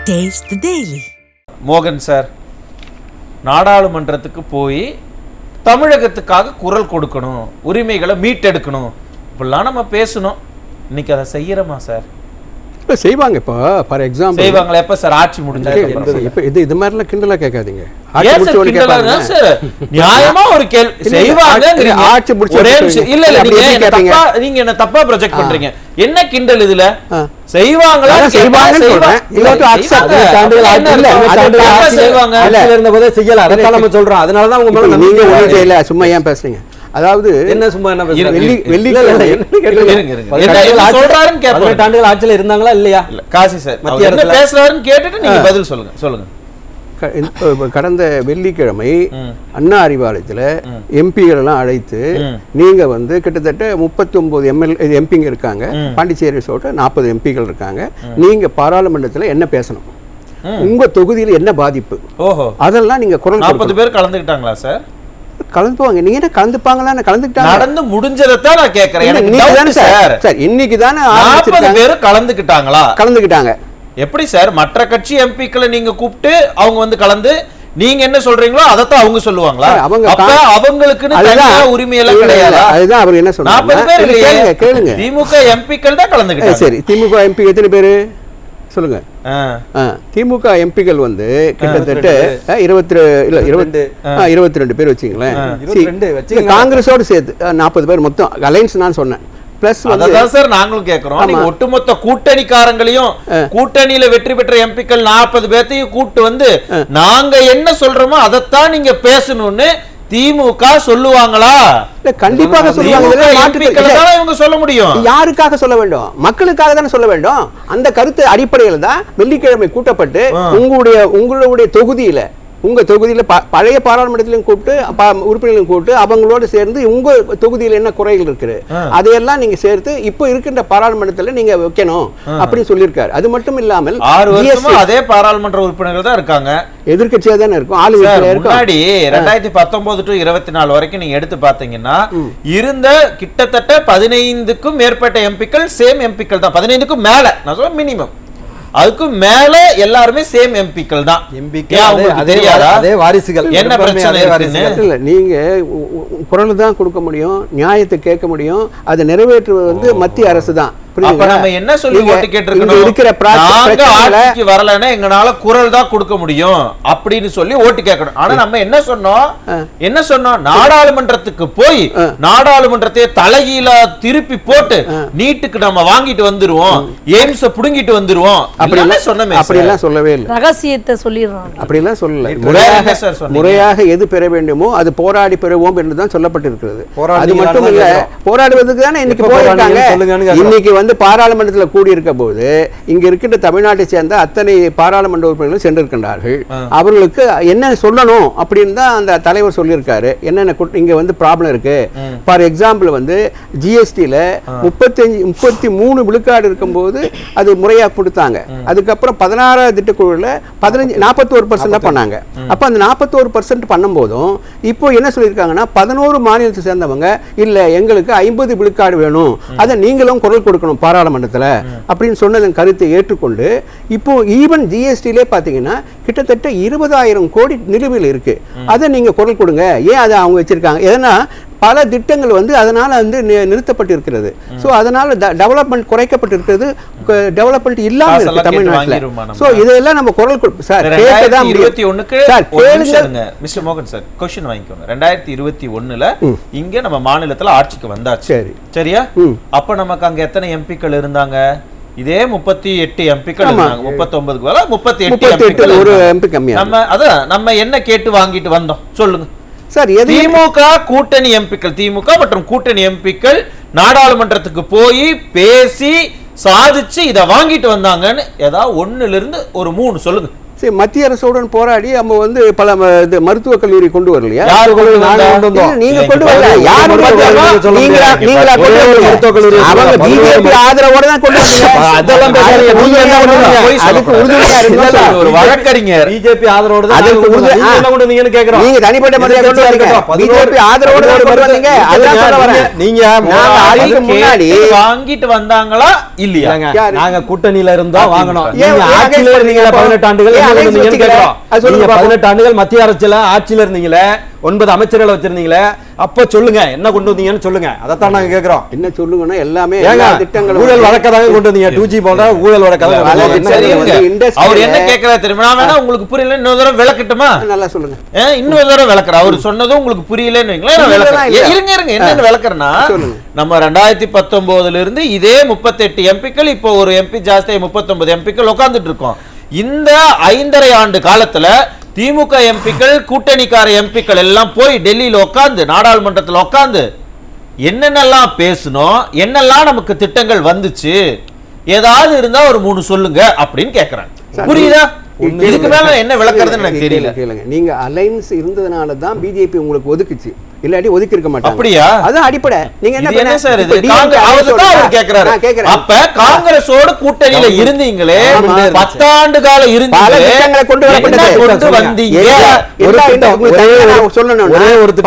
Taste the Daily. மோகன் sir நாடாளுமன்றத்துக்கு போய் தமிழகத்துக்காக குரல் கொடுக்கணும், உரிமைகளை மீட்டெடுக்கணும், இப்படிலாம் நம்ம பேசணும். இன்னைக்கு அதை செய்யறோமா சார்? இப்போ செய்வாங்க. இப்போ ஃபார் எக்ஸாம்பிள் செய்வாங்களா? எப்ப சார் ஆட்சி முடிஞ்சது? இப்போ இது மாதிரிலாம் கிண்டலா கேட்காதீங்க. நியாயமா ஒரு கேள்வி செய்வாங்க. ஆட்சி முடிச்சு இல்ல நீங்க என்ன தப்பா ப்ரொஜெக்ட் பண்றீங்க. என்ன கிண்டல் இதுல? செய்வாங்களா? செய்வாங்க. அதனாலதான் உங்க மேல நீங்க ஒண்ணும் செய்யல, சும்மா ஏன் பேசுறீங்க? அதாவது என்ன சும்மா என்ன ஆண்டுகள் ஆட்சியில் இருந்தாங்களா இல்லையா? காசி சார் மத்திய அரசு பேசுறாருன்னு கேட்டுட்டு நீங்க பதில் சொல்லுங்க. கடந்த வெள்ளிக்கிழமை அண்ணா அறிவாலயத்தில் எம்பிகள் எல்லாம் அழைத்து நீங்க வந்து கிட்டத்தட்ட 39 எம்பிங்க இருக்காங்க, பாண்டிச்சேரி சொல்ற 40 எம்பிகள் இருக்காங்க, நீங்க பாராளுமன்றத்தில் என்ன பேசணும், உங்க தொகுதியில் என்ன பாதிப்பு, அதெல்லாம் நீங்க குரல் 40 பேர் கலந்துக்கிட்டாங்களா சார்? கலந்துப்பாங்க. நீங்க என்ன கலந்துப்பாங்களா? கலந்துக்கிட்டாங்க. நடந்து முடிஞ்சதான் நான் கேக்குறேன் சார். இன்னைக்கு தானே 40 பேர் கலந்துக்கிட்டாங்களா? கலந்துக்கிட்டாங்க. எப்படி சார் மற்ற கட்சி எம்பிக்களை நீங்க கூப்பிட்டு அவங்க வந்து கலந்து நீங்க என்ன சொல்றீங்களோ அதைத்தான் அவங்க சொல்லுவாங்களா? அவங்களுக்கு உரிமை எல்லாம் கிடையாது. அதுதான் அவர் என்ன சொன்னார். 40 பேர் இல்லையே, கேளுங்க. திமுக எம்பிக்கள் தான் கலந்துக்கிட்டாங்க. சரி, திமுக எம்பி எத்தனை பேரு சொல்லுங்க? திமுக எம்பிக்கள் வந்து கிட்டத்தட்ட 22 பேர் வச்சுங்களேன். காங்கிரஸோடு சேர்த்து 40 பேர் மொத்தம் அலைன்ஸ் நான் சொன்னேன். சார் நாங்களும் கேட்கிறோம், ஒட்டுமொத்த கூட்டணிக்காரங்களையும் கூட்டணியில வெற்றி பெற்ற எம்பிக்கள் 40 பேர்த்தையும் கூட்டு வந்து நாங்க என்ன சொல்றோமோ அதைத்தான் நீங்க பேசணும்னு திமுக சொல்லுவாங்களா? கண்டிப்பாக சொல்லுவாங்க. இவங்க சொல்ல முடியும். யாருக்காக சொல்ல வேண்டும்? மக்களுக்காக தானே சொல்ல வேண்டும். அந்த கருத்து அடிப்படையில் தான் வெள்ளிக்கிழமை கூட்டப்பட்டு உங்களுடைய தொகுதியில, உங்க தொகுதியில பழைய பாராளுமன்றத்திலையும் கூப்பிட்டு உறுப்பினர்களையும் கூப்பிட்டு அவங்களோடு சேர்ந்து உங்க தொகுதியில என்ன குறைகள் இருக்கு அதையெல்லாம் நீங்க சேர்த்து இப்ப இருக்கின்ற பாராளுமன்றத்துல நீங்க வைக்கணும் அப்படின்னு சொல்லியிருக்காரு. அது மட்டும் இல்லாமல் 6 வருஷமா அதே பாராளுமன்ற உறுப்பினர்கள் தான் இருக்காங்க, எதிர்க்கட்சியா தானே இருக்கும். முன்னாடி 2019 to 24 வரைக்கும் நீங்க எடுத்து பாத்தீங்கன்னா இருந்த கிட்டத்தட்ட 15க்கும் மேற்பட்ட எம்பிக்கள் சேம் எம்பிக்கள் தான். 15க்கும் மேல நான் சொல்ல மினிமம், அதுக்கு மேல எல்லாருமே சேம் எம்பிக்கள் தான். அதே வாரிசுகள். என்ன பிரச்சனை இல்ல, நீங்க குரல் தான் கொடுக்க முடியும், நியாயத்தை கேட்க முடியும், அதை நிறைவேற்றுவது வந்து மத்திய அரசு தான். நம்ம என்ன சொல்லி ஓட்டு கேட்டிருக்கணும்? வரலன்னா எங்களால குரல் தான் கொடுக்க முடியும் அப்படின்னு சொல்லி ஓட்டு கேட்கணும். ஆனா நம்ம என்ன சொன்னோம்? நாடாளுமன்றத்துக்கு போய் நாடாளுமன்றத்தை தலைகீழ திருப்பி போட்டு நீட்டுக்கு நம்ம வாங்கிட்டு வந்துருவோம், எய்ம்ஸ் புடுங்கிட்டு வந்துருவோம் அப்படி சொன்னமே. அப்படியெல்லாம் சொல்லவே இல்லை, ரகசியத்தை சொல்லிடுறோம். அப்படியெல்லாம் சொல்லல. முறையாக எது பெற வேண்டுமோ அது போராடி பெறுவோம் என்றுதான் சொல்லப்பட்டிருக்கிறது. அது மட்டும் இல்ல, போராடுவதுக்கு தானே இன்னைக்கு போயிருக்காங்க. இன்னைக்கு வந்து பாராளுமன்றத்தில் கூடியிருக்க போது இங்க இருக்கின்ற தமிழ்நாட்டை சேர்ந்த அத்தனை பாராளுமன்ற உறுப்பினர்கள் சென்றிருக்கின்றார்கள். அவர்களுக்கு என்ன சொல்லணும் அப்படின்னு தான் அந்த தலைவர் சொல்லியிருக்காரு. என்னென்ன இங்க வந்து ப்ராப்ளம் இருக்கு. ஃபார் எக்ஸாம்பிள் வந்து ஜிஎஸ்டியில 33 விழுக்காடு இருக்கும்போது அது முறையாக கொடுத்தாங்க. அதுக்கப்புறம் 16 திட்டக்குழுல 41% பண்ணாங்க. அப்ப அந்த 41% பண்ணும் போதும் இப்போ என்ன சொல்லியிருக்காங்கன்னா 11 மாநிலத்தை சேர்ந்தவங்க இல்ல எங்களுக்கு 50 விழுக்காடு வேணும், அதை நீங்களும் குரல் கொடுக்கணும் பாராளுமன்றத்தில் அப்படின்னு சொன்னதன் கருத்தை ஏற்றுக்கொண்டு இப்போ ஈவன் ஜிஎஸ்டிலே பார்த்தீங்கன்னா கிட்டத்தட்ட 20,000 கோடி நிலுவையில் இருக்கு. அதை நீங்க குரல் கொடுங்க. ஏன் அதை அவங்க வச்சிருக்காங்க? ஏன்னா பல திட்டங்கள் வந்து அதனால வந்து நிறுத்தப்பட்டிருக்கிறது. ஸோ அதனால டெவலப்மெண்ட் குறைக்கப்பட்டிருக்கிறது, டெவலப்மெண்ட் இல்லாமல் இருக்கு தமிழ்நாட்டில். ஸோ இதெல்லாம் நம்ம குரல் சார் கேட்கதான் முடியும். சார் கேளுங்க மிஸ்டர் மோகன் சார், கொஸ்டின் வாங்கிக்கோங்க. 2021ல இங்க நம்ம மாநிலத்தில் ஆட்சிக்கு வந்தாச்சு. சரி சரியா? அப்ப நமக்கு அங்க எத்தனை எம்பிக்கள் இருந்தாங்க? இதே 38 எம்பிக்கள் இருந்தாங்க. 39க்கு வர 38 ஒரு எம்பி கம்மியா. நம்ம என்ன கேட்டு வாங்கிட்டு வந்தோம் சொல்லுங்க சார். திமுக கூட்டணி எம்பிக்கள், திமுக மற்றும் கூட்டணி எம்பிக்கள் நாடாளுமன்றத்துக்கு போய் பேசி சாதிச்சு இதை வாங்கிட்டு வந்தாங்கன்னு ஏதாவது 1 to 3 சொல்லுங்க. சரி, மத்திய அரசுடன் போராடி நம்ம வந்து பல மருத்துவக் கல்லூரி கொண்டு வரலையா? யாரு கொண்டு வந்தாங்க? நீங்க கொண்டு வரல. யாரு நீங்களா கொண்டு வரல? மருத்துவக் கல்லூரி அவங்க பிஜேபி ஆதரவோட தான் கொண்டு வந்தாங்க. அதெல்லாம் பேசாதீங்க. நீங்க என்ன பண்ணுவீங்க? அதுக்கு உறுதுணையா இருந்தீங்க. ஒரு வழக்கறிஞர் பிஜேபி ஆதரவோட தான் அதுக்கு நீங்க என்ன கொண்டு வந்தீங்கன்னு கேக்குறோம். நீங்க தனிப்பட்ட முறையா கொண்டு வரீங்க. பிஜேபி ஆதரவோட தான் கொண்டு வந்தீங்க. அதான் சொல்ல வரேன். நீங்க அதுக்கு முன்னாடி வாங்கிட்டு வந்தாங்களா இல்லையா? நாங்க கூட்டணியில இருந்தோம் வாங்கணும். ஏன் நீங்க ஆட்சியில இருந்தீங்க 18 ஆண்டுகள். ஏன் அலைன்ஸ் வச்சுக்கிறோம்? 18 ஆண்டுகள் மத்திய அரசுல ஆட்சியில இருந்தீங்களே, 9 அமைச்சர்கள் வச்சிருந்தீங்களே, அப்ப சொல்லுங்க என்ன கொண்டு வந்தீங்கன்னு சொல்லுங்க. அதைத்தான் நாங்க கேக்குறோம். என்ன சொல்லுங்கன்னா எல்லாமே திட்டங்கள் ஊழல் வழக்கதாக கொண்டு வந்தீங்க. 2G போன்ற ஊழல் வழக்கதாக. அவர் என்ன கேக்குறாரு தெரியுமா? நான் வேணா உங்களுக்கு புரியல இன்னொரு தடவை விளக்கட்டுமா? நல்லா சொல்லுங்க. இன்னொரு தடவை விளக்குற அவர் சொன்னதும் உங்களுக்கு புரியலன்னு வைங்களேன். இருங்க என்னன்னு விளக்குறேன்னா, நம்ம 2019 இருந்து இதே 38 எம்பிக்கள் இப்போ ஒரு எம்பி ஜாஸ்தியா 39 எம்பிக்கள் உட்கார்ந்துட்டு இருக்கோம். இந்த 5.5 ஆண்டு காலத்துல திமுக எம்பிக்கள் கூட்டணிக்கார எம்பிக்கள் எல்லாம் போய் டெல்லியில உட்கார்ந்து நாடாளுமன்றத்தில் உட்கார்ந்து என்னென்னலாம் பேசணும், என்னெல்லாம் நமக்கு திட்டங்கள் வந்துச்சு, ஏதாவது இருந்தா ஒரு 3 சொல்லுங்க அப்படின்னு கேக்குறாங்க. புரியுதா? இதுக்கு மேல என்ன விளக்குறதுன்னு எனக்கு தெரியல. கேளுங்க. நீங்க அலைன்ஸ் இருந்ததனால தான் பிஜேபி உங்களுக்கு ஒதுக்குச்சு, இல்லாட்டி ஒதுக்கி இருக்க மாட்டாங்க. அப்படியா? அதான் அடிப்படை. நீங்க என்ன சார் இது? அவர் கேக்குறாரு. அப்ப காங்கிரஸோட கூட்டணியில இருந்தீங்களே, 10 ஆண்டு காலம் இருந்தீங்களே, கொண்டு வந்தீங்க.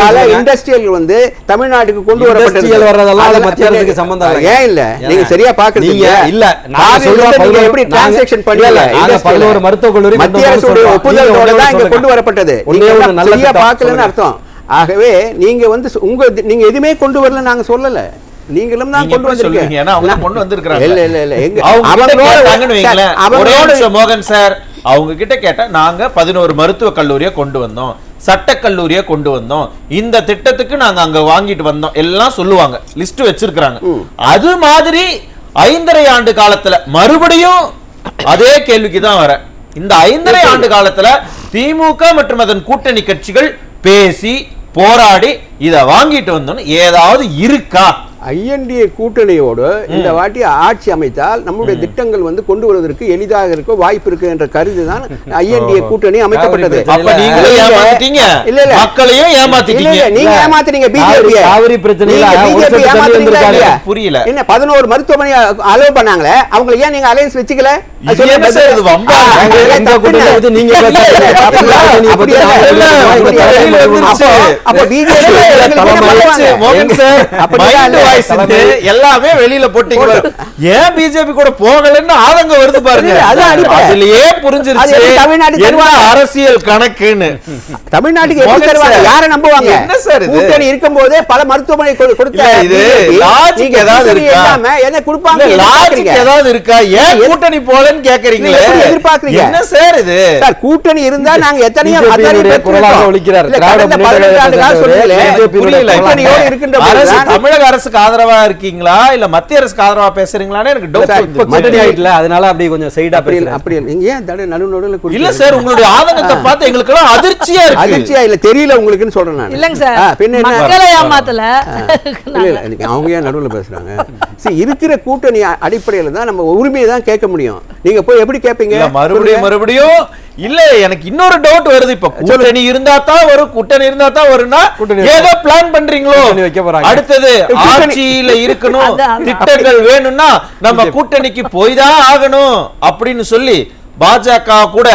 பல இண்டஸ்ட்ரியல் வந்து தமிழ்நாட்டுக்கு கொண்டு வரப்பட்டது. மத்திய அரசுக்கு சம்பந்தம் ஏன் இல்ல? நீங்க சரியா பாக்குறீங்க இல்ல. நான் சொல்றேன் எப்படி டிரான்சாக்ஷன் பண்ணல? 11 மருத்துவக் கல்லூரி மத்திய அரசோட ஒப்புதலோட தான் இங்க கொண்டு வரப்பட்டது. சரியா பார்க்கலன்னு அர்த்தம். ஆகவே நீங்க வந்து நீங்க எதுவுமே கொண்டு வரல நாங்க சொல்லல. நீங்களும் தான் கொண்டு வந்திருக்கீங்க. ஏன்னா அவங்க கொண்டு வந்திருக்காங்க. இல்ல இல்ல இல்ல எங்க அவங்களோட மோகன் சார் அவங்க கிட்ட கேட்டா நாங்க 11 மருத்துவ கல்லூரியை கொண்டு வந்தோம், சட்டக் கல்லூரியை கொண்டு வந்தோம், இந்த திட்டத்துக்கு நாங்க அங்க வாங்கிட்டு வந்தோம் எல்லாம் சொல்லுவாங்க, லிஸ்ட் வச்சிருக்காங்க. அது மாதிரி 5.5 ஆண்டு காலத்துல மறுபடியும் அதே கேள்விக்கு தான் வர. இந்த 5.5 ஆண்டு காலத்துல திமுக மற்றும் அதன் கூட்டணி கட்சிகள் பேசி போராடி இத வாங்கிட்டு வந்தோம் ஏதாவது இருக்கா? ஐஎன்டிஏ கூட்டணியோடு இந்த வாட்டி ஆட்சி அமைத்தால் நம்முடைய திட்டங்கள் வந்து கொண்டு வருவதற்கு எளிதாக இருக்க வாய்ப்பு இருக்கு என்ற கருதி தான் ஐஎன்டிஏ கூட்டணி அமைக்கப்பட்டது. அப்ப நீங்களே ஏமாத்திட்டீங்க. இல்ல இல்ல மக்களையும் ஏமாத்திட்டீங்க. நீங்க ஏமாத்துறீங்க பிஜேபி. காவிரி பிரச்சனையில பிஜேபி ஏமாத்துறீங்க. புரியல. என்ன 11 மருத்துவமனை அலோவ் பண்ணாங்களே, அவங்க ஏன் நீங்க அலைன்ஸ் வெச்சுக்கல? என்ன சார் இது வம்பா? இந்த கூட்டணில வந்து நீங்க அப்ப பிஜேபி மோகன் சார் எல்லாமே வெளியில போட்டீங்க. ஏன் பிஜேபி கூட போகலன்னு ஆதங்கம் வருது பாருங்க. அதுலயே புரிஞ்சிருச்சு என்ன அரசியல் கணக்குன்னு. தமிழ்நாட்டுக்கு எப்படி தருவாங்க? யாரை நம்புவாங்க? என்ன சார் இது? கூட்டணி இருக்கும்போதே பல மருத்துவமனை கொடுத்த இது லாஜிக் ஏதாவது இருக்கா? என்ன கொடுப்பாங்க? லாஜிக் ஏதாவது இருக்கா? ஏன் கூட்டணி போலன்னு கேக்குறீங்களே, எதிர்பார்க்கறீங்க. என்ன சார் இது? சார் கூட்டணி இருந்தா நாங்க எத்தனையோ குரலாக ஒலிக்கிறார். தமிழக அரசுக்கு ஆதரவா இருக்கீங்களா இல்ல மத்திய அரசுக்கு ஆதரவா பேசுறீங்களான்னு எனக்கு டவுட். அதனால அப்படி கொஞ்சம் சைடா அப்படி நீங்க ஏன் நடுநடுல இல்ல சார் உங்களுடைய ஆதங்கத்தை பார்த்து எங்களுக்கு எல்லாம் அதிர்ச்சியா இருக்கு. அதிர்ச்சியா இல்ல தெரியல உங்களுக்குன்னு சொல்றேன் நான். இல்லங்க சார் பின்ன மக்களை ஏமாத்தல. இல்ல அவங்க ஏன் நடுவுல பேசுறாங்க? சரி இருக்கிற கூட்டணி அடிப்படையில தான் நம்ம உரிமையை தான் கேட்க முடியும். நீங்க போய் எப்படி கேட்பீங்க? மறுபடியும் இல்ல எனக்கு இன்னொரு டவுட் வருது. இப்ப கூட்டணி இருந்தா தான் வரும், கூட்டணி இருந்தா தான் வரும்னா ஏதோ பிளான் பண்றீங்களோ? அடுத்தது ஆட்சியில இருக்கணும், திட்டங்கள் வேணும்னா நம்ம கூட்டணிக்கு போய் தான் ஆகணும் அப்படின்னு சொல்லி பாஜக கூட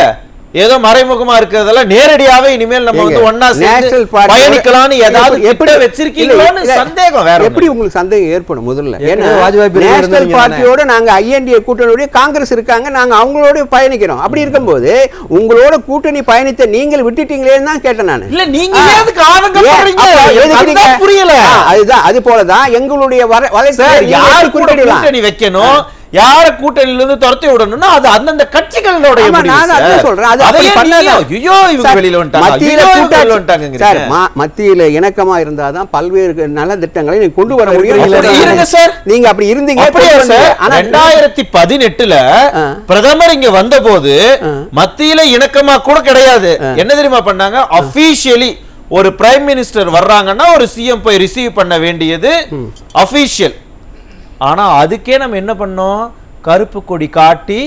ஏதோ மறைமுகமா இருக்கிறதெல்லாம் நேரடியாவே இனிமேல் நம்ம வந்து ஒண்ணா சேர்ந்து பயணிக்கலாம்னு ஏதாவது எப்படி வச்சிருக்கீங்களோன்னு சந்தேகம். வேற எப்படி உங்களுக்கு சந்தேகம் ஏற்படும்? முதல்ல ஏன்னா நேஷனல் பார்ட்டியோட நாங்க ஐஎன்டிஏ கூட்டணியோட காங்கிரஸ் இருக்காங்க, நாங்க அவங்களோட பயணிக்கிறோம். அப்படி இருக்கும்போது உங்களோட கூட்டணி பயணித்த நீங்கள் விட்டுட்டீங்களேன்னு தான் கேட்டேன் நான். இல்ல நீங்க எதுக்கு ஆதங்கப்படுறீங்க? புரியல. அதுதான் அது போலதான் எங்களுடைய வளர்ச்சி யார் கூட்டணி வைக்கணும், யார கூட்டணியில இருந்து துரத்தி விடணும்னா அது அந்தந்த கட்சிகளோட மத்தியில இணக்கமா இருந்தாதான் பல்வேறு நல திட்டங்களை கொண்டு வர முடியும். நீங்க அப்படி இருந்தீங்க. 2018 பிரதமர் இங்க வந்த போது மத்தியில இணக்கமா கூட கிடையாது. என்ன தெரியுமா பண்ணாங்க? அபிஷியலி ஒரு பிரைம் மினிஸ்டர் வர்றாங்கன்னா ஒரு சிஎம் போய் ரிசீவ் பண்ண வேண்டியது அபிஷியல். ஆனா அதுக்கே நம்ம என்ன பண்ணோம்? கருப்பு கொடி காட்டி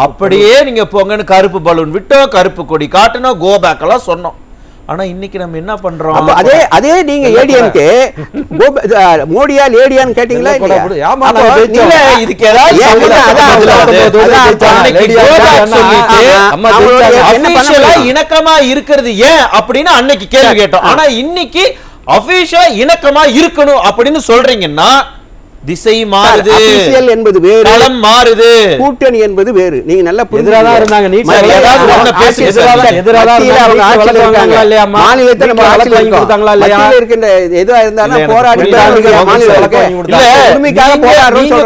அப்படியே நீங்க போங்கன்னு கருப்பு பலூன் விட்டோம், கருப்பு கொடி காட்டணும், கோ பேக் எல்லாம் சொன்னோம். ஆனா இன்னைக்கு நம்ம என்ன பண்றோம்? அதே நீங்க ஏடிஎம்கே மோடியா லேடியான்னு கேட்டீங்களா? இதுக்கு இணக்கமா இருக்கிறது ஏன் அப்படின்னு அன்னைக்கு கேள்வி கேட்டோம். ஆனா இன்னைக்கு அபிஷியலா இணக்கமா இருக்கணும் அப்படின்னு சொல்றீங்கன்னா திசை மாறுது, அரசியல் என்பது வேறு, களம் மாறுது, கூட்டணி என்பது வேறு. நீங்க நல்லா எதிராக இருந்தாங்க, ஏதாவது ஒண்ணு பேசி மாநிலத்தை நம்ம ஆட்சி வாங்கி கொடுத்தாங்களா இல்லையா? இருக்கின்ற எதுவா இருந்தாலும் போராடி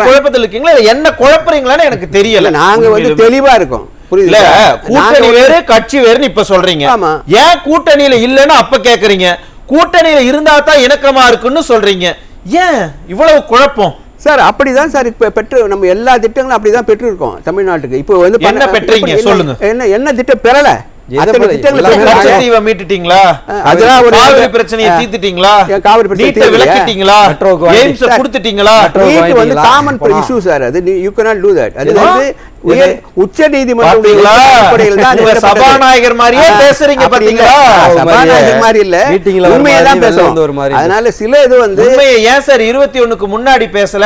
குழப்பத்தில் இருக்கீங்களா, என்ன குழப்பறீங்களான்னு எனக்கு தெரியல. நாங்க வந்து தெளிவா இருக்கோம். புரியல, கூட்டணி வேறு கட்சி வேறுன்னு இப்ப சொல்றீங்க. ஏன் கூட்டணியில இல்லன்னு அப்ப கேக்குறீங்க, கூட்டணியில இருந்தா தான் இணக்கமா இருக்குன்னு சொல்றீங்க. ஏன் இவ்வளவு குழப்பம் சார்? அப்படிதான் சார் இப்ப பெற்று நம்ம எல்லா திட்டங்களும் அப்படிதான் பெற்று இருக்கோம் தமிழ்நாட்டுக்கு. இப்போ வந்து என்ன பெற்றீங்க சொல்லுங்க? என்ன திட்டம் பெறல? மீட்டுட்டீங்களா? பிரச்சனையை தீர்த்துட்டீங்களா? விளக்கிட்டீங்களா? கொடுத்துட்டீங்களா? Common issue sir. அது யூ cannot do that. அது வந்து உச்ச நீதிமன்றம் சபாநாயகர் மாதிரியே பேசுறீங்க பாத்தீங்களா? சபாநாயகர் மாதிரி இல்ல, உண்மையை தான் பேசுறோம். அதனால சில இது வந்து உண்மையை ஏன் சார் 21 முன்னாடி பேசல?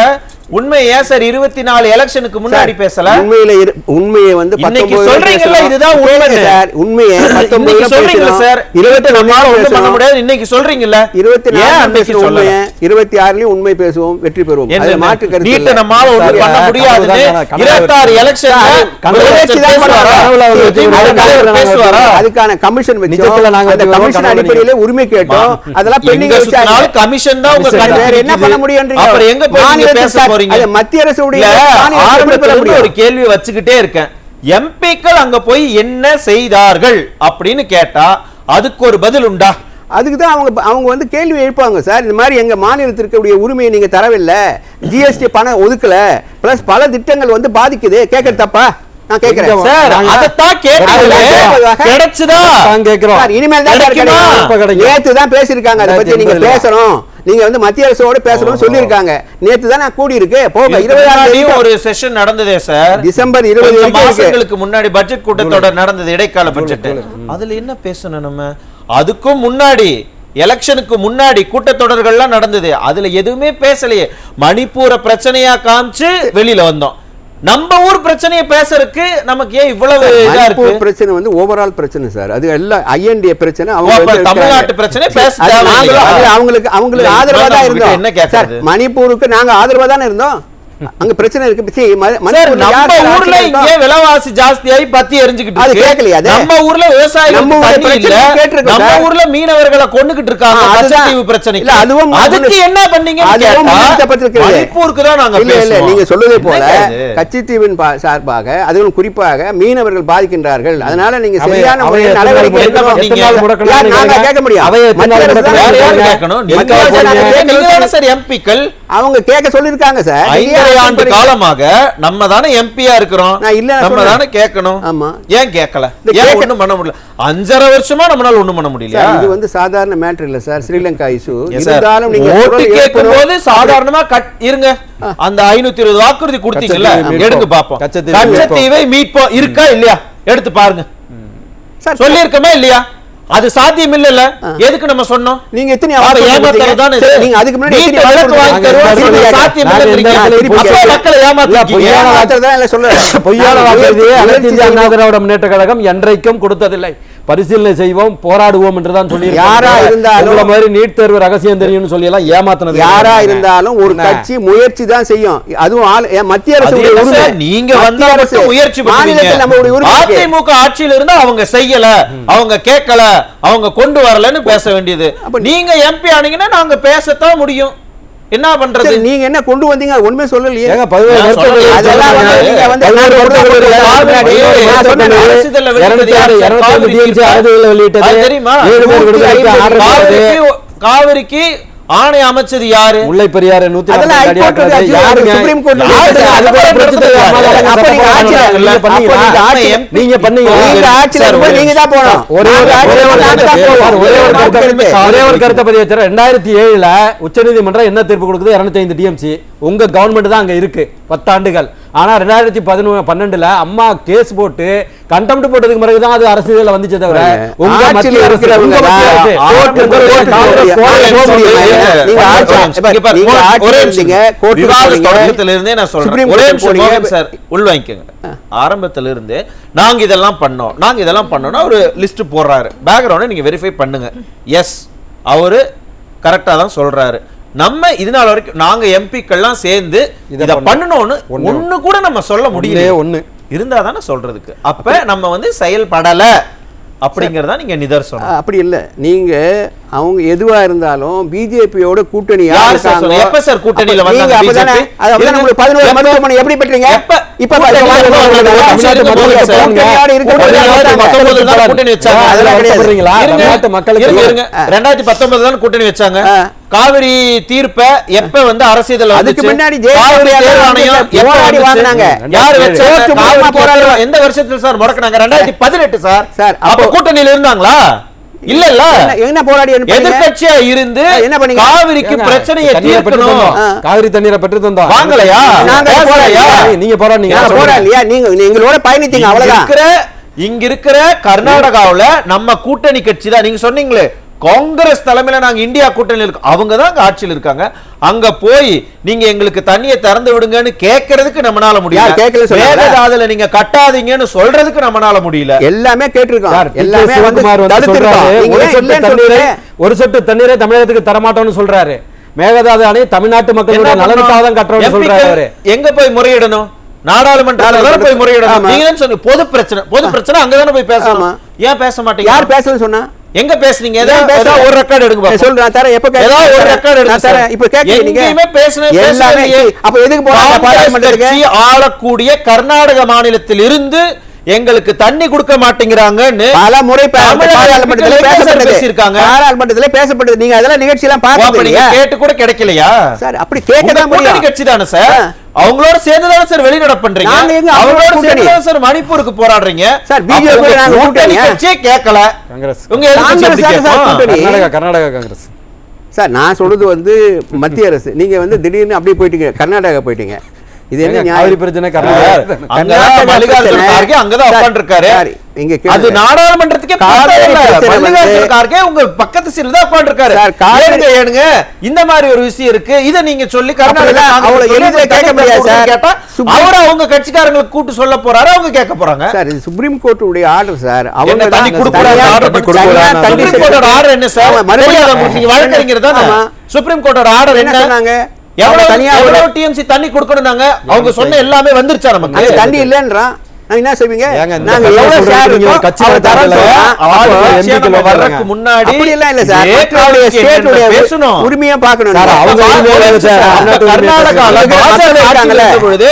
உண்மை ஏன் சார் 24 எலெக்ஷனுக்கு முன்னாடி பேசல? உண்மையை வந்து இன்னைக்கு சொல்றீங்கல்ல, இதுதான் உண்மை சார். உண்மையை 19 சொல்றீங்கல்ல சார், 24 ஒண்ணும் பண்ண முடியாது இன்னைக்கு சொல்றீங்கல்ல. 26லயும் உண்மை பேசுவோம், வெற்றி பெறுவோம். அது மாற்று கருத்து இல்ல. நீட்ட நம்மால ஒண்ணும் பண்ண முடியாதுன்னு 26 எலெக்ஷன்ல பேசுவாரா? அதுக்கான கமிஷன் வெச்சோம். அந்த கமிஷன் அடிப்படையில உரிமை கேட்டோம். அதெல்லாம் பெண்டிங் வச்சாங்க. கமிஷன் தான் உங்க வேற என்ன பண்ண முடியும்ன்றீங்க? அப்புறம் எங்க போய் பேச போறீங்க? மத்திய அரசு ஒரு கேள்வி வச்சுக்கிட்டே இருக்கேன். எம்பிக்கள் அங்க போய் என்ன செய்தார்கள் அப்படின்னு கேட்டா அதுக்கு ஒரு பதில் உண்டா? அதுக்கு தான் அவங்க வந்து கேள்வி எழுப்பாங்க சார். இந்த மாதிரி எங்க மாநிலத்திற்கு உரிமையை நீங்க தரவில்லை, ஜிஎஸ்டி பணம் ஒதுக்கல, பிளஸ் பல திட்டங்கள் வந்து பாதிக்குது. கேட்கறது தப்பா? நான் கேக்குறேன் சார். அதத்தான் கிடைச்சதா கேக்குறோம். இனிமேல் தான் கிடைக்கும். நேத்து தான் பேசிருக்காங்க, அதை பத்தி நீங்க பேசணும், நீங்க வந்து மத்திய அரசோட பேசணும்னு சொல்லிருக்காங்க. நேத்து தான் நான் கூடி இருக்கு. போக 26 ஒரு செஷன் நடந்ததே சார். டிசம்பர் 20 மாசங்களுக்கு முன்னாடி பட்ஜெட் கூட்டத்தொடர் நடந்தது, இடைக்கால பட்ஜெட். அதுல என்ன பேசணும் நம்ம? அதுக்கும் முன்னாடி எலெக்ஷனுக்கு முன்னாடி கூட்டத்தொடர்கள்லாம் நடந்தது, அதுல எதுவுமே பேசலையே. மணிப்பூர பிரச்சனையா காமிச்சு வெளியில வந்தோம். நம்ம ஊர் பிரச்சனையை பேசறதுக்கு நமக்கு ஏன் இவ்வளவு இதா இருக்கு? பிரச்சனை வந்து ஓவரால் பிரச்சனை சார். அது எல்லாம் ஐஎன்டிஏ பிரச்சனை. அவங்க தமிழ்நாட்டு பிரச்சனை பேச அவங்களுக்கு ஆதரவா தான் இருந்தோம். என்ன கேட்கறது? மணிப்பூருக்கு நாங்க ஆதரவா தானே இருந்தோம். அங்க பிரச்சனை இருக்கு. நம்ம ஊர்ல இங்க விலைவாசி ஜாஸ்தியாகி பத்தி எரிஞ்சுக்கிட்டு இருக்கு. நம்ம ஊர்ல விவசாயிகள் நம்ம ஊர்ல மீனவர்களை கொண்டுகிட்டு இருக்காங்க. கச்சத்தீவு பிரச்சனை. அதுக்கு என்ன பண்ணீங்க? மணிப்பூருக்கு தான் நாங்க பேசுறோம். நீங்க சொல்வதை போல கச்சத்தீவின் சார்பாக, அதுவும் குறிப்பாக மீனவர்கள் பாதிக்கின்றார்கள். அதனால நீங்க சரியான முறையில் நடவடிக்கை கேட்க முடியும். எம்பிக்கள் அவங்க கேட்க சொல்லிருக்காங்க சார். 5 ஆண்டு காலமாக நம்ம தானே எம்பியா இருக்கிறோம், நம்ம தானே கேட்கணும். ஏன் கேட்கல? ஏன் ஒண்ணும் பண்ண முடியல? 5.5 வருஷமா நம்மளால ஒண்ணும் பண்ண முடியல. இது வந்து சாதாரண மேட்டர் இல்ல சார். ஸ்ரீலங்கா இஷ்யூ இருந்தாலும் நீங்க ஓட்டு கேட்கும்போது சாதாரணமா இருங்க. அந்த 520 வாக்குறுதி கொடுத்தீங்கல்ல, எடுங்க பாப்போம். கச்சத்தீவை மீட்போம் இருக்கா இல்லையா எடுத்து பாருங்க. சொல்லி இருக்கமா இல்லையா? அது சாத்தியம் இல்ல. எதுக்கு நம்ம சொன்னோம்? நீங்க எத்தனை ஏமாத்துறதானே? நீங்க அதுக்கு முன்னாடி எத்தனை வழக்கு வாங்கி தருவோம்? சாத்தியம் இல்லன்றீங்க. அப்ப மக்களை ஏமாத்துறீங்க. ஏமாத்துறதா இல்ல சொல்றேன். பொய்யான வாக்குறுதியை அனைத்து இந்திய அண்ணா திராவிட முன்னேற்ற கழகம் என்றைக்கும் கொடுத்ததில்லை. பரிசீலனை செய்வோம், போராடுவோம் என்றுதான் சொல்லி. யாரா இருந்தாலும் மாதிரி நீட் தேர்வு ரகசியம் தெரியும்னு சொல்லி எல்லாம் ஏமாத்தினது. யாரா இருந்தாலும் ஒரு கட்சி முயற்சி தான் செய்யும். அதுவும் மத்திய அரசு. நீங்க வந்த முயற்சி பண்ணுவீங்க. அதிமுக ஆட்சியில இருந்தா அவங்க செய்யல, அவங்க கேட்கல, அவங்க கொண்டு வரலன்னு பேச வேண்டியது. நீங்க எம்பி ஆனீங்கன்னா நாங்க பேசத்தான் முடியும். என்ன பண்றது? நீங்க என்ன கொண்டு வந்தீங்க? ஒண்ணுமே சொல்லலையே. காவிரிக்கு ஆணை அமைச்சது யாரு? முல்லை பெரியாறு நீங்க பண்ணீங்க. ஒரே ஒரு கருத்தை பதிவு வச்சாரு. 2007 உச்சநீதிமன்றம் என்ன தீர்ப்பு கொடுக்குது? 205 டிஎம்சி. உங்க கவர்மெண்ட் தான் அங்க இருக்கு 10 ஆண்டுகள். ஆனா 2012 அம்மா கேஸ் போட்டு கண்டெம்ட் போட்டதுக்கு பிறகுதான் அது அரசியல்ல வந்துச்சே தவிர உங்க மத்திய அரசு ஆரம்பத்திலிருந்தே நாங்க இதெல்லாம் பண்ணோம் ஒரு லிஸ்ட் போடுறாரு. பேக்ரவுண்ட் நீங்க வெரிஃபை பண்ணுங்க. எஸ், அவரு கரெக்டா தான் சொல்றாரு. நம்ம இதனால வரைக்கும் நாங்க எம்பிக்கள்லாம் சேர்ந்து இத பண்ணணும்னு ஒண்ணு கூட நம்ம சொல்ல முடியல. ஒண்ணு இருந்தா தானே சொல்றதுக்கு. அப்ப நம்ம வந்து செயல்படல அப்படிங்கறதா நீங்க நிதர்சனம். அப்படி இல்ல, நீங்க அவங்க எதுவா இருந்தாலும் பிஜேபியோட கூட்டணி எப்ப சார் கூட்டணியில வந்தாங்க? பிஜேபி அதான் உங்களுக்கு 11 மருத்துவமனை எப்படி பெற்றீங்க? இப்ப கூட்டணி வச்சாங்க. அதெல்லாம் கிடையாது. மக்களுக்கு 2019 தான் கூட்டணி வச்சாங்க. காவிரி தீர்ப்ப எப்ப வந்து அரசியல் அதுக்கு முன்னாடி எந்த வருஷத்துல சார் முடக்குனாங்க? 2018 சார். அப்ப கூட்டணியில இருந்தாங்களா? இல்ல இல்ல, என்ன போராடி எதிர்க்கட்சியா இருந்து என்ன பண்ணீங்க? காவிரிக்கு பிரச்சனையை தீர்க்கணும், காவிரி தண்ணீரை பெற்று தந்தோம். வாங்கலையா? நீங்க போராடியா? நீங்க எங்களோட பயணித்தீங்க, அவ்வளவுதான். இங்க இருக்கிற கர்நாடகாவுல நம்ம கூட்டணி கட்சி தான். நீங்க சொன்னீங்களே காங்கிரஸ் தலைமையில நாங்க இந்தியா கூட்டணியில் இருக்கோம், அவங்க தான் ஆட்சியில் இருக்காங்க. அங்க போய் நீங்க எங்களுக்கு தண்ணியை திறந்து விடுங்கன்னு கேட்கறதுக்கு நம்மளால முடியல. மேகதாதுல நீங்க கட்டாதீங்கன்னு சொல்றதுக்கு நம்மளால முடியல. எல்லாமே கேட்டிருக்கோம். எல்லாமே ஒரு சொட்டு தண்ணீரை தமிழகத்துக்கு தரமாட்டோம்னு சொல்றாரு. மேகதாது அணை தமிழ்நாட்டு மக்களுடைய நலனுக்காக தான் கட்டுறோம்னு சொல்றாரு. எங்க போய் முறையிடணும்? நாடாளுமன்றத்துல போய் முறையிடணும். நீங்க தான் சொன்னீங்க பொது பிரச்சனை அங்கதானே போய் பேசணும். ஏன் பேச மாட்டீங்க? யார் பேசணும்னு சொன்னா? எங்க பேசுறீங்க? ஏதாவது ஒரு ரெக்கார்ட் எடுங்க பாப்போம். சொல்றேன் தரேன். எப்ப ஏதாவது ஒரு ரெக்கார்ட் எடுங்க சார். இப்ப கேக்குறீங்க எங்கேயுமே எல்லாமே. அப்ப எதுக்கு போறாங்க? பார்லிமென்ட்க்கு ஆளக்கூடிய கர்நாடக மாநிலத்தில் இருந்து எங்களுக்கு தண்ணி கொடுக்க மாட்டேங்கிறாங்கன்னு பல முறை பாராளுமன்றத்திலே பேசப்பட்டிருக்காங்க. பாராளுமன்றத்திலே பேசப்பட்டது. நீங்க அதெல்லாம் நிகழ்ச்சி எல்லாம் பாத்தீங்க? கேட்டு கூட கிடைக்கலையா சார்? அப்படி கேட்கதான் முடியும். கட்சி தானே சார், அவங்களோட சேர்ந்து தானே சார் வெளிநடை பண்றீங்க. அவங்களோட சேர்ந்து தான் சார் மணிப்பூருக்கு போராடுறீங்க சார். பிஜேபி நாங்க கூட்டணி கட்சியே கேட்கல. காங்கிரஸ் உங்க கர்நாடகா காங்கிரஸ் சார். நான் சொல்றது வந்து மத்திய அரசு. நீங்க வந்து திடீர்னு அப்படியே போயிட்டீங்க, கர்நாடகா போயிட்டீங்க. இது என்ன நியாய பிரச்சனை? மல்லிகார்ஜுன கார்கே அங்கதான் உட்கார்ந்திருக்காரு. அது நாடாளுமன்றத்துக்கே மல்லிகார்ஜுன கார்கே உங்க பக்கத்து சீட்ல தான் உட்கார்ந்திருக்காரு. ஏனுங்க இந்த மாதிரி ஒரு விஷயம் இருக்கு, இத நீங்க சொல்லி கர்நாடகா அவ்வளவு எளிதில கேட்க முடியாது சார். கேட்டா அவரு அவங்க கட்சிக்காரங்களுக்கு கூட்டு சொல்ல போறாரு, அவங்க கேட்க போறாங்க சார். இது சுப்ரீம் கோர்ட் உடைய ஆர்டர் சார். அவங்க தண்ணி கொடுக்கறாங்க. சுப்ரீம் கோர்ட்டோட ஆர்டர் என்ன சார்? நீங்க வழக்கறிஞர் தானே. சுப்ரீம் கோர்ட்டோட ஆர்டர் என்ன சொன்னாங்க? எவ்வளவு டிஎம்சி தண்ணி கொடுக்கணும்னாங்க? அவங்க சொன்ன எல்லாமே வந்துருச்சா? நமக்கு தண்ணி இல்லன்றான். என்ன செய்வீங்க? நாங்க எவ்வளவு ஷேர் இருக்கோம் கட்சி வர்றதுக்கு முன்னாடி அப்படி எல்லாம் இல்ல சார். ஸ்டேட் உடைய பேசணும், உரிமையா பார்க்கணும் சார். அவங்க கர்நாடகால பொழுது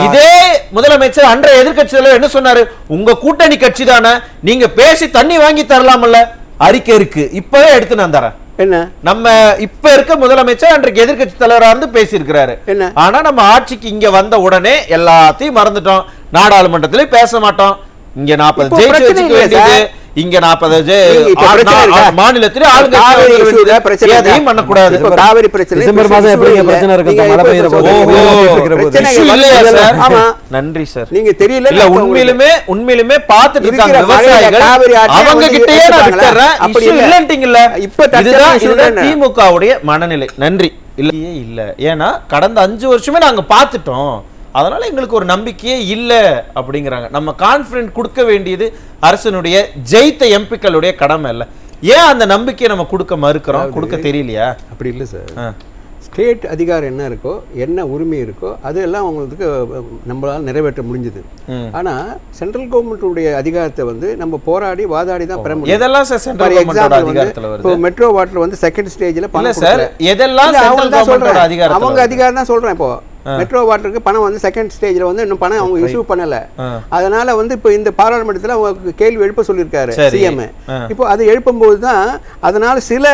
இதே முதலமைச்சர் அன்றைய எதிர்க்கட்சி தலைவர் என்ன சொன்னாரு? உங்க கூட்டணி கட்சி தானே, நீங்க பேசி தண்ணி வாங்கி தரலாம்ல. அறிக்கை இருக்கு, இப்பவே எடுத்து நான் தரேன். என்ன நம்ம இப்ப இருக்க முதலமைச்சர் அன்றைக்கு எதிர்க்கட்சி தலைவரா இருந்து பேசி இருக்கிறாரு. ஆனா நம்ம ஆட்சிக்கு இங்க வந்த உடனே எல்லாத்தையும் மறந்துட்டோம். நாடாளுமன்றத்திலே பேச மாட்டோம். இங்க 40 ஜெயிச்சு வச்சுக்க வேண்டியது, இங்க 40 மாநிலத்திலே ஆளுங்கட்சியும் பண்ணக்கூடாது. காவிரி பிரச்சனை டிசம்பர் மாதம் எப்படி பிரச்சனை இருக்கு? மழை பெய்யுற போது நன்றி சார். நீங்க தெரியல இல்ல, உண்மையிலுமே பார்த்துட்டு இருக்காங்க விவசாயிகள். அவங்க கிட்டயே நான் விட்டுறேன், அப்படி இல்லன்ட்டீங்கல்ல. இதுதான் திமுகவுடைய மனநிலை. நன்றி. இல்லையே இல்ல, ஏன்னா கடந்த 5 வருஷமே நாங்க பார்த்துட்டோம், அதனால எங்களுக்கு ஒரு நம்பிக்கையே இல்லை அப்படிங்கிறாங்க. நம்ம கான்ஃபிடன்ட் கொடுக்க வேண்டியது அரசனுடைய ஜெயித்த எம்பிக்களுடைய கடமை இல்லை. ஏன் அந்த நம்பிக்கையை நம்ம கொடுக்க மறுக்கிறோம்? கொடுக்க தெரியலையா? அப்படி இல்லை சார். ஸ்டேட் அதிகாரம் என்ன இருக்கோ, என்ன உரிமை இருக்கோ அதெல்லாம் அவங்களுக்கு நம்மளால் நிறைவேற்ற முடிஞ்சது. ஆனால் சென்ட்ரல் கவர்மெண்ட்டுடைய அதிகாரத்தை வந்து நம்ம போராடி வாதாடி தான் பெற முடியும். எதெல்லாம் சார் சென்ட்ரல் கவர்மெண்டோட அதிகாரத்துல வருது? இப்போ மெட்ரோ வாட்டர் வந்து செகண்ட் ஸ்டேஜில் பண்ணல சார். எதெல்லாம் சென்ட்ரல் கவர்மெண்டோட அதிகாரம்? அவங்க அதிகாரம் தான் சொல்கிறேன். இப்போ மெட்ரோ வாட்டருக்கு பணம் வந்து செகண்ட் ஸ்டேஜில் வந்து இன்னும் பணம் அவங்க இஷ்யூ பண்ணலை. அதனால வந்து இப்போ இந்த பாராளுமன்றத்தில் அவங்க கேள்வி எழுப்ப சொல்லியிருக்காரு சிஎம். இப்போ அது எழுப்பும்போது தான் அதனால சில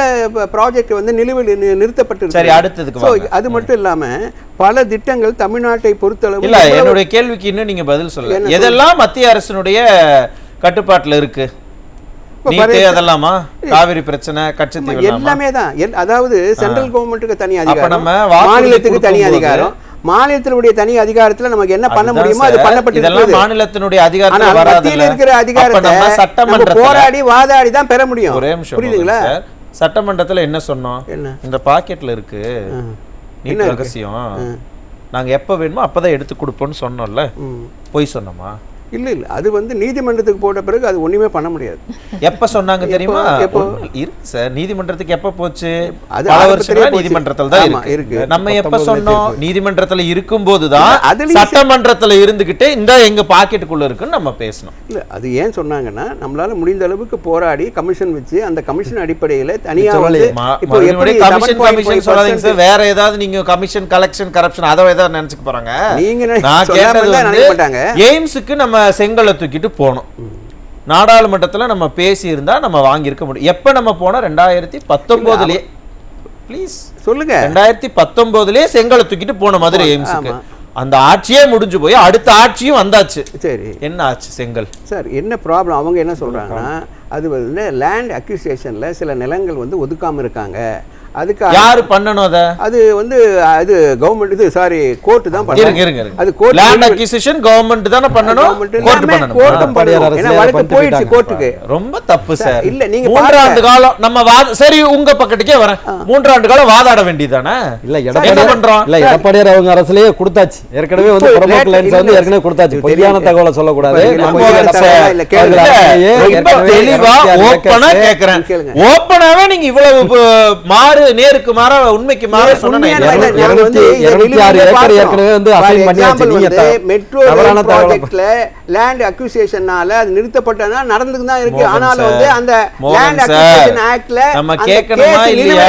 ப்ராஜெக்ட் வந்து நிலுவையில் நிறுத்தப்பட்டிருக்கு. அது மட்டும் இல்லாம பல திட்டங்கள் தமிழ்நாட்டை பொறுத்தளவு இல்ல. என்னுடைய கேள்விக்கு இன்னும் நீங்க பதில் சொல்லுங்க. எதெல்லாம் மத்திய அரசினுடைய கட்டுப்பாட்டுல இருக்கு? அதெல்லாமா காவிரி பிரச்சனை, கட்சத்தீவு எல்லாமே தான். அதாவது சென்ட்ரல் கவர்மெண்ட்டுக்கு தனி அதிகாரம், மாநிலத்துக்கு தனி அதிகாரம், மாநிலத்தினுடைய தனி அதிகாரத்துல நமக்கு என்ன பண்ண முடியுமோ அது பண்ணப்பட்டு இதெல்லாம் மாநிலத்தினுடைய அதிகாரத்துல வராது. மத்தியில் இருக்கிற அதிகாரத்தை சட்டமன்றத்துல போராடி வாதாடி தான் பெற முடியும். ஒரே நிமிஷம் புரியுதுங்களா? சட்டமன்றத்துல என்ன சொன்னோம்? என்ன இந்த பாக்கெட்ல இருக்கு நீட் ரகசியம், நாங்க எப்ப வேணுமோ அப்பதான் எடுத்து கொடுப்போம்னு சொன்னோம்ல, போய் சொன்னோமா? இல்ல இல்ல, அது வந்து நீதிமன்றத்துக்கு போட்ட பிறகு அது ஒண்ணுமே பண்ண முடியாது. எப்ப சொன்னாங்க தெரியுமா? இருக்கு சார், நீதிமன்றத்துக்கு எப்ப போச்சு? பல வருஷமா நீதிமன்றத்துல தான் இருக்கு. நம்ம எப்ப சொன்னோம்? நீதிமன்றத்துல இருக்கும்போதுதான் சட்டமன்றத்துல இருந்துகிட்டே இந்த எங்க பாக்கெட்டுக்குள்ள இருக்குன்னு நம்ம பேசணும். இல்ல, அது ஏன் சொன்னாங்கன்னா நம்மளால முடிந்த அளவுக்கு போராடி கமிஷன் வச்சு அந்த கமிஷன் அடிப்படையில தனியா இப்போ எப்படி கமிஷன் சொல்லாதீங்க சார், வேற ஏதாவது நீங்க கமிஷன் கலெக்ஷன் கரப்ஷன் அதை ஏதாவது நினைச்சுக்க போறாங்க. நீங்க நான் கேட்டது வந்து எய்ம்ஸுக்கு நம்ம செங்கலை தூக்கிட்டு போனோம், நாடாளுமன்றத்துல நம்ம பேசி இருந்தா நம்ம வாங்கி இருக்க முடியும். எப்ப நம்ம போனோம்? 2019லயே ப்ளீஸ் சொல்லுங்க. 2019லயே செங்கலை தூக்கிட்டு போன மதுரை எய்ம்ஸுக்கு. அந்த ஆட்சியே முடிஞ்சு போய் அடுத்த ஆட்சியும் வந்தாச்சு. சரி, என்ன ஆச்சு செங்கல்? சார் என்ன ப்ராப்ளம்? அவங்க என்ன சொல்றாங்கன்னா அது வந்து லேண்ட் அக்யூசியேஷன்ல சில நிலங்கள் வந்து ஒதுக்காம இருக்காங்க. அதுக்கு யாரு பண்ணணும்? அது வந்து அது கவர்மெண்ட், இது சாரி கோர்ட் தான் பண்ணணும். அது கோர்ட், லேண்ட் அக்விசிஷன் கவர்மெண்ட் தான பண்ணணும், கோர்ட் பண்ணணும். கோர்ட்டும் பண்ணணும். ஏன்னா வழக்கு போயிடுச்சு கோர்ட்டுக்கு. ரொம்ப தப்பு சார். இல்ல நீங்க 3 ஆண்டு காலம் நம்ம சரி உங்க பக்கத்துக்கே வரேன், 3 ஆண்டு காலம் வாதாட வேண்டியதானே? இல்ல என்ன பண்றோம்? இல்ல எடப்பாடியார் அவங்க அரசுலயே கொடுத்தாச்சு, ஏற்கனவே வந்து ப்ரமோட் லைன்ஸ் வந்து ஏற்கனவே கொடுத்தாச்சு. பொய்யான தகவலை சொல்ல கூடாது. தெளிவா ஓபனா கேக்குறேன், ஓபனாவே நீங்க இவ்வளவு மாறு நேருக்கு மாற உண்மைக்கு மாற சொன்னேன். 206 ஏக்கர் ஏற்கனவே வந்து அசைன் பண்ணியாச்சு. நீங்க மெட்ரோ ப்ராஜெக்ட்ல லேண்ட் அக்விசிஷனால அது நிறுத்தப்பட்டனா நடந்துக்கு தான் இருக்கு. ஆனாலும் வந்து அந்த லேண்ட் அக்விசிஷன் ஆக்ட்ல நம்ம கேட்கணுமா இல்லையா?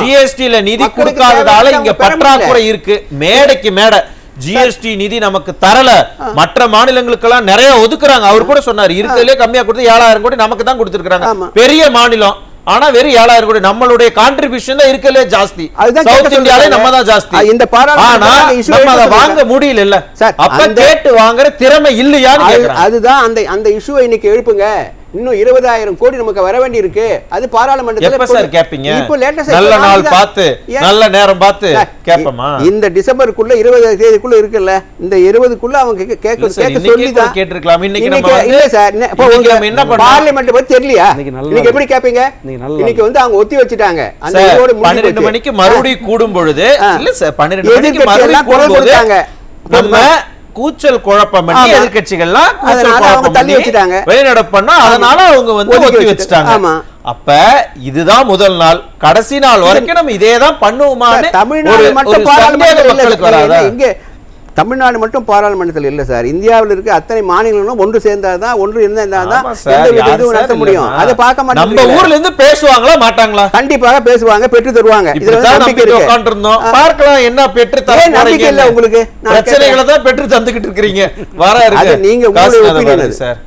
ஜிஎஸ்டில நிதி கொடுக்காததால இங்க பற்றாக்குறை இருக்கு. மேடைக்கு மேடை ஜிஎஸ்டி நிதி நமக்கு தரல, மற்ற மாநிலங்களுக்கெல்லாம் நிறைய ஒதுக்குறாங்க. அவர் கூட சொன்னார் இருக்கிறதுலே கம்மியா கொடுத்து 7000 கோடி நமக்கு தான் கொடுத்திருக்காங்க. பெரிய மாநிலம், ஆனா வெறும் 7000 கோடி. நம்மளுடைய கான்ட்ரிபியூஷன் தான் இருக்கலே ஜாஸ்தி. சவுத் இந்தியால நம்ம தான் ஜாஸ்தி. இந்த ஆனா நம்ம அதை வாங்க முடியல இல்ல. அப்ப கேட்டு வாங்குற திறமை இல்லையான்னு கேக்குறேன். அதுதான் அந்த இஷ்யூவை இன்னைக்கு எழுப்புங்க. இன்னும் 20000 கோடி நமக்கு வர வேண்டி இருக்கு. அது பாராளுமன்றத்துல எப்ப சார் கேப்பீங்க? இப்போ லேட்டஸ்ட் நல்ல நாள் பார்த்து நல்ல நேரம் பார்த்து கேப்பமா? இந்த டிசம்பருக்குள்ள 20 தேதிக்குள்ள இருக்குல்ல, இந்த 20க்குள்ள அவங்க கேட்க சொல்லி தான் கேட்டிருக்கலாம். இன்னைக்கு நம்ம இல்ல சார், இப்போ நம்ம என்ன பண்றோம்? பார்லிமென்ட் பத்தி தெரியலையா? இன்னைக்கு எப்படி கேப்பீங்க? இன்னைக்கு வந்து அவங்க ஒத்தி வச்சிட்டாங்க. அந்த இதோட 12 மணிக்கு மறுபடியும் கூடும் பொழுது இல்ல சார், 12 மணிக்கு மறுபடியும் கூடும் போது நம்ம கூச்சல் குழப்பம் பண்ணி எதிர்க்கட்சிகள்லாம் தள்ளி வச்சுட்டாங்க, வெளிநடப்புனா அதனால அவங்க வந்து ஒத்தி வச்சுட்டாங்க. அப்ப இதுதான் முதல் நாள், கடைசி நாள் வரைக்கும் நம்ம இதே தான் பண்ணுவோமான்னு தமிழ்நாடு மட்டும் மக்களுக்கு வராதா? இங்க தமிழ்நாடு மட்டும் பாராளுமன்றத்தில் இல்ல சார், இந்தியாவில் இருக்க அத்தனை மாநிலங்களும் ஒன்று சேர்ந்தாதான், ஒன்று இருந்தாதான் நடத்த முடியும். அதை பார்க்க மாட்டாங்க. நம்ம ஊர்ல இருந்து பேசுவாங்களா மாட்டாங்களா? கண்டிப்பாக பேசுவாங்க, பெற்று தருவாங்க. இதுல நம்பிக்கை இருக்கு. உட்கார்ந்திருந்தோம் பார்க்கலாம் என்ன பெற்று தர நம்பிக்கை இல்ல உங்களுக்கு. பிரச்சனைகளை தான் பெற்று தந்துகிட்டு இருக்கீங்க. வர இருக்கு நீங்க சார்.